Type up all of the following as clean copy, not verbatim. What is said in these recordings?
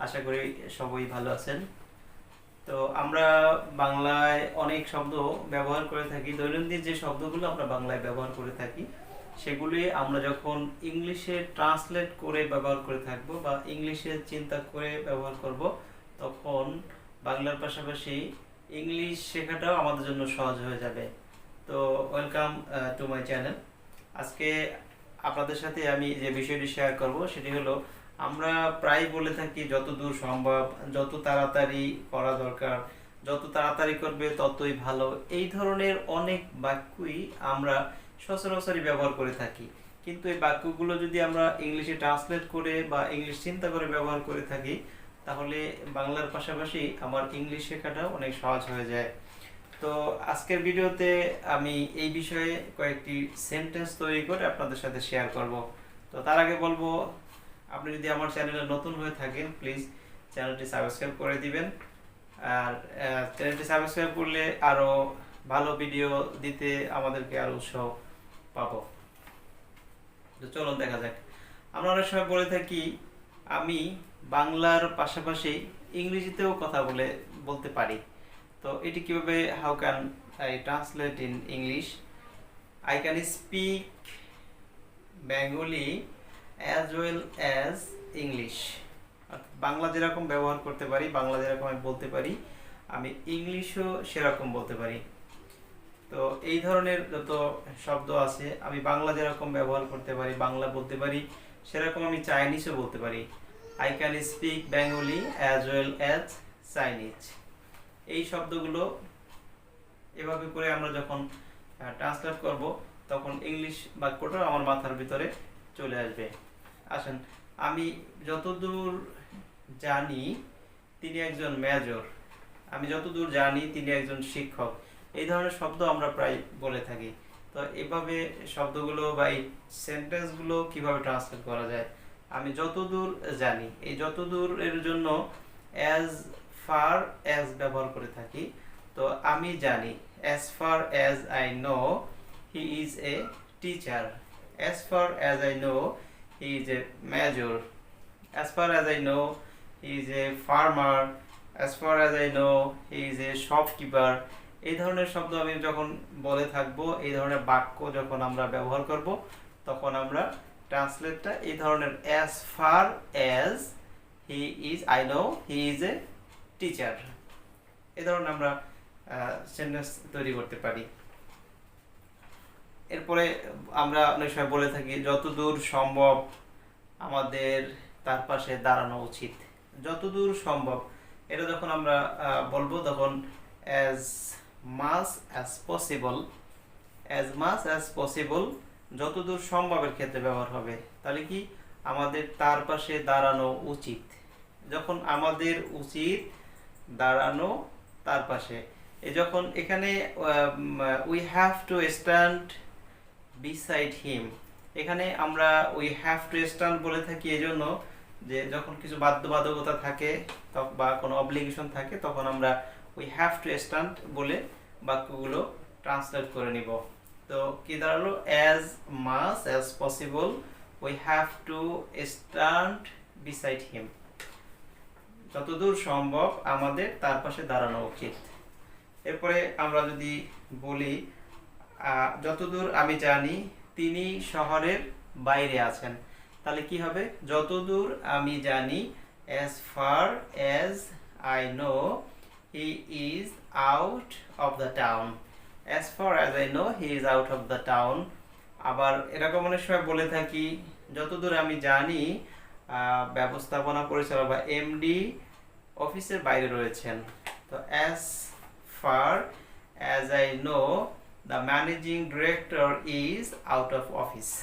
আশা করি সবাই ভালো আছেন। তো আমরা বাংলায় অনেক শব্দ ব্যবহার করে থাকি, দৈনন্দিন যে শব্দগুলো আমরা বাংলায় ব্যবহার করে থাকি সেগুলি আমরা যখন ইংলিশে ট্রান্সলেট করে ব্যবহার করে থাকব বা ইংলিশে চিন্তা করে ব্যবহার করব, তখন বাংলার পাশাপাশি ইংলিশ শেখাটাও আমাদের জন্য সহজ হয়ে যাবে। তো ওয়েলকাম টু মাই চ্যানেল। আজকে আপনাদের সাথে আমি যে বিষয়টি শেয়ার করব সেটি হলো, আমরা প্রায় বলে থাকি যত দূর সম্ভব, যত তাড়াতাড়ি করা দরকার, যত তাড়াতাড়ি করবে ততই ভালো। এই ধরনের অনেক বাক্যই আমরা সচরাচরই ব্যবহার করে থাকি, কিন্তু এই বাক্যগুলো যদি আমরা ইংলিশে ট্রান্সলেট করে বা ইংলিশ চিন্তা করে ব্যবহার করে থাকি, তাহলে বাংলার পাশাপাশি আমার ইংলিশ শেখাটাও অনেক সহজ হয়ে যায়। তো আজকের ভিডিওতে আমি এই বিষয়ে কয়েকটি সেন্টেন্স তৈরি করে আপনাদের সাথে শেয়ার করব। তো তার আগে বলবো, আপনি যদি আমার চ্যানেলে নতুন হয়ে থাকেন প্লিজ চ্যানেলটি সাবস্ক্রাইব করে দিবেন। আর চ্যানেলটি সাবস্ক্রাইব করলে আরও ভালো ভিডিও দিতে আমাদেরকে আরও উৎসাহ পাবো। তো চলুন দেখা যাক। আমরা অনেক সময় বলে থাকি আমি বাংলার পাশাপাশি ইংরেজিতেও কথা বলতে পারি। তো এটি কিভাবে, how can I translate in English? I can speak Bengali as well as English. Bangla যেরকম ব্যবহার করতে পারি, বাংলা যেরকম আমি বলতে পারি, আমি ইংলিশও সেরকম বলতে পারি। তো এই ধরনের যত শব্দ আছে, আমি বাংলা যেরকম ব্যবহার করতে পারি, বাংলা বলতে পারি, সেরকম আমি চাইনিজও বলতে পারি। I can speak Bengali as well as Chinese. এই শব্দগুলো এভাবে করে আমরা যখন ট্রান্সলেট করব, তখন ইংলিশ বাক্যটা আমার মাথার ভিতরে চলে আসবে। আসেন, আমি যতদূর জানি তিনি একজন মেজর। আমি যতদূর জানি তিনি একজন শিক্ষক। এই ধরনের শব্দ আমরা প্রায় বলে থাকি। তো এভাবে শব্দগুলো বা এই সেন্টেন্সগুলো কিভাবে ট্রান্সলেট করা যায়? আমি যতদূর জানি, এই যতদূর এর জন্য অ্যাজ ফার অ্যাজ ব্যবহার করে থাকি। তো আমি জানি, as far as I know he is a teacher. As far as I know he is a major. As far as I know he is a farmer. As far as I know he is a shopkeeper. এই ধরনের শব্দ আমি যখন বলে থাকবো, এই ধরনের বাক্য যখন আমরা ব্যবহার করব, তখন আমরা ট্রান্সলেটটা এই ধরনের as far as he is I know he is a teacher, এই ধরনের আমরা সেন্টেন্স তৈরি করতে পারি। এরপরে আমরা অনেক সময় বলে থাকি যতদূর সম্ভব আমাদের তার পাশে দাঁড়ানো উচিত। যতদূর সম্ভব, এটা যখন আমরা বলবো, তখন as much as possible, as much as possible যতদূর সম্ভবের ক্ষেত্রে ব্যবহার হবে। তাহলে কি, আমাদের তার পাশে দাঁড়ানো উচিত। যখন আমাদের উচিত দাঁড়ানো তার পাশে, এই যখন এখানে we have to stand beside হিম, এখানে আমরা উই হ্যাভ টু স্ট্যান্ড বলে থাকি এই জন্য যে যখন কিছু বাধ্যবাধকতা থাকে বা কোনো অব্লিগেশন থাকে, তখন আমরা উই হ্যাভ টু স্ট্যান্ড বলে বাক্যগুলো ট্রান্সলেট করে নিব। তো কি দাঁড়ালো, as much as possible we have to stand beside হিম। যতদূর সম্ভব আমাদের তার পাশে দাঁড়ানো উচিত। এরপরে আমরা যদি বলি যতদূর আমি জানি তিনি শহরের বাইরে আছেন, তাহলে কি হবে, যতদূর আমি জানি as far as I know he is out of the town. As far as I know he is out of the town. আবার এরকম অনেক সময় বলে থাকি যতদূর আমি জানি ব্যবস্থাপনা পরিচালক বা এমডি অফিসের বাইরে রয়েছেন। তো as far as I know the managing director is out of office.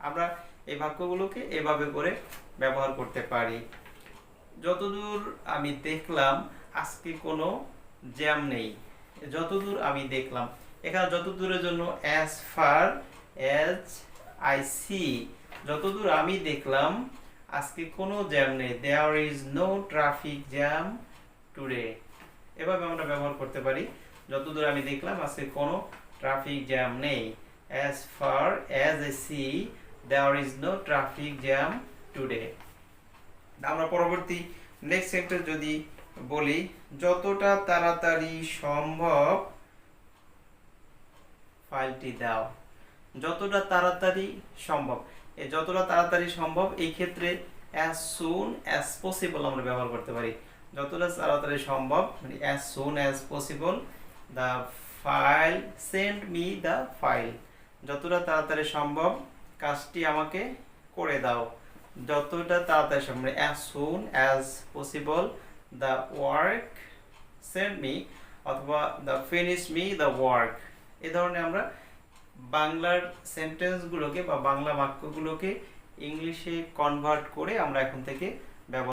আমরা এই বাক্যগুলোকে এভাবে করে ব্যবহার করতে পারি। যতদূর আমি দেখলাম আজকে কোনো জ্যাম নেই। যতদূর আমি দেখলাম, এখানে যতদূরের জন্য as far as I see, যতদূর আমি দেখলাম আজকে কোনো জ্যাম নেই, there is no traffic jam today. এভাবে আমরা ব্যবহার করতে পারি, যতদূর আমি দেখলাম আজকে কোনো ট্রাফিক জ্যাম নেই। as far as I see there is no traffic jam today. আমরা পরবর্তী নেক্সট সেন্টেন্স যদি বলি, যতটা তাড়াতাড়ি সম্ভব ফাইলটি দাও। যতটা তাড়াতাড়ি সম্ভব, এই যতটা তাড়াতাড়ি সম্ভব এই ক্ষেত্রে as soon as possible আমরা ব্যবহার করতে পারি। যতটা তাড়াতাড়ি সম্ভব মানে as soon as possible the file, send me the file। যতটা তাড়াতাড়ি সম্ভব কাজটি আমাকে করে দাও। যতটা তাড়াতাড়ি সম্ভব মানে as soon as possible the work, send me, অথবা the finish me the work। এই ধরনের আমরা বাংলার সেন্টেন্সগুলোকে বা বাংলা বাক্যগুলোকে ইংলিশে কনভার্ট করে আমরা এখন থেকে